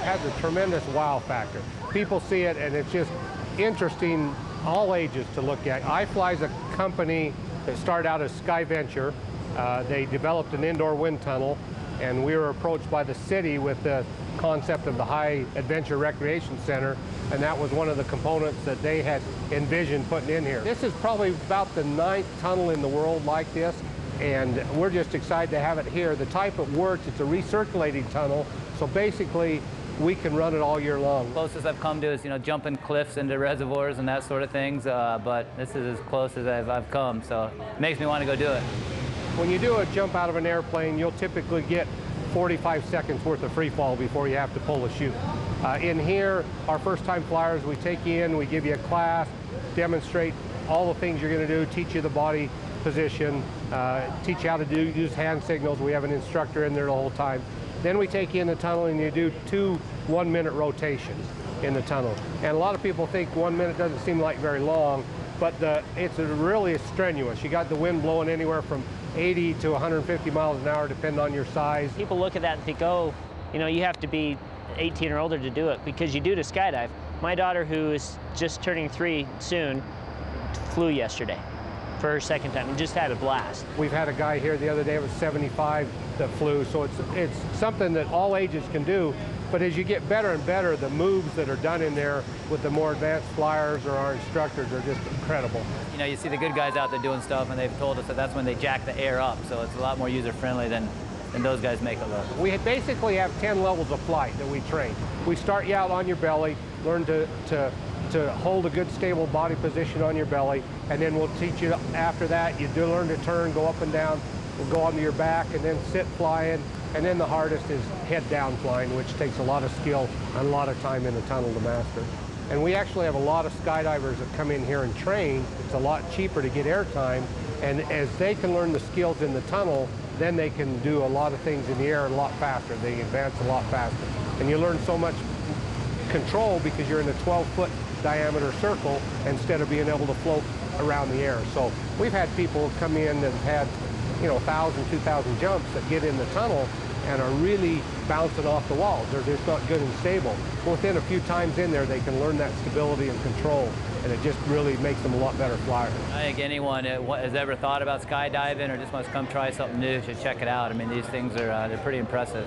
has a tremendous wow factor. People see it, and it's just interesting, all ages to look at. iFly is a company that started out as Skyventure. They developed an indoor wind tunnel, and we were approached by the city with the concept of the High Adventure Recreation Center, and that was one of the components that they had envisioned putting in here. This is probably about the 9th tunnel in the world like this, and we're just excited to have it here. The type it works, it's a recirculating tunnel, so basically we can run it all year long. Closest I've come to is, jumping cliffs into reservoirs and that sort of things, but this is as close as I've come, so it makes me want to go do it. When you do a jump out of an airplane, you'll typically get 45 seconds worth of free fall before you have to pull the chute. In here, our first-time flyers, we take you in, we give you a class, demonstrate all the things you're going to do, teach you the body position, teach you how to use hand signals. We have an instructor in there the whole time. Then we take you in the tunnel and you do 2 one-minute rotations in the tunnel. And a lot of people think 1 minute doesn't seem like very long, but it's really strenuous. You got the wind blowing anywhere from 80 to 150 miles an hour, depending on your size. People look at that and think, oh, you have to be 18 or older to do it, because you do to skydive. My daughter, who is just turning 3 soon, flew yesterday for her second time and just had a blast. We've had a guy here the other day, it was 75, that flew, so it's something that all ages can do. But as you get better and better, the moves that are done in there with the more advanced flyers or our instructors are just incredible. You see the good guys out there doing stuff, and they've told us that that's when they jack the air up, so it's a lot more user-friendly than those guys make it look. We basically have 10 levels of flight that we train. We start you out on your belly, learn to hold a good stable body position on your belly, and then we'll teach you after that. You do learn to turn, go up and down, we'll go onto your back, and then sit flying. And then the hardest is head down flying, which takes a lot of skill and a lot of time in the tunnel to master. And we actually have a lot of skydivers that come in here and train. It's a lot cheaper to get airtime, and as they can learn the skills in the tunnel, then they can do a lot of things in the air a lot faster. They advance a lot faster. And you learn so much control because you're in a 12-foot diameter circle instead of being able to float around the air. So we've had people come in that have had 1,000, 2,000 jumps that get in the tunnel and are really bouncing off the walls. They're just not good and stable. Within a few times in there, they can learn that stability and control, and it just really makes them a lot better flyers. I think anyone that has ever thought about skydiving or just wants to come try something new should check it out. I mean, these things are they're pretty impressive.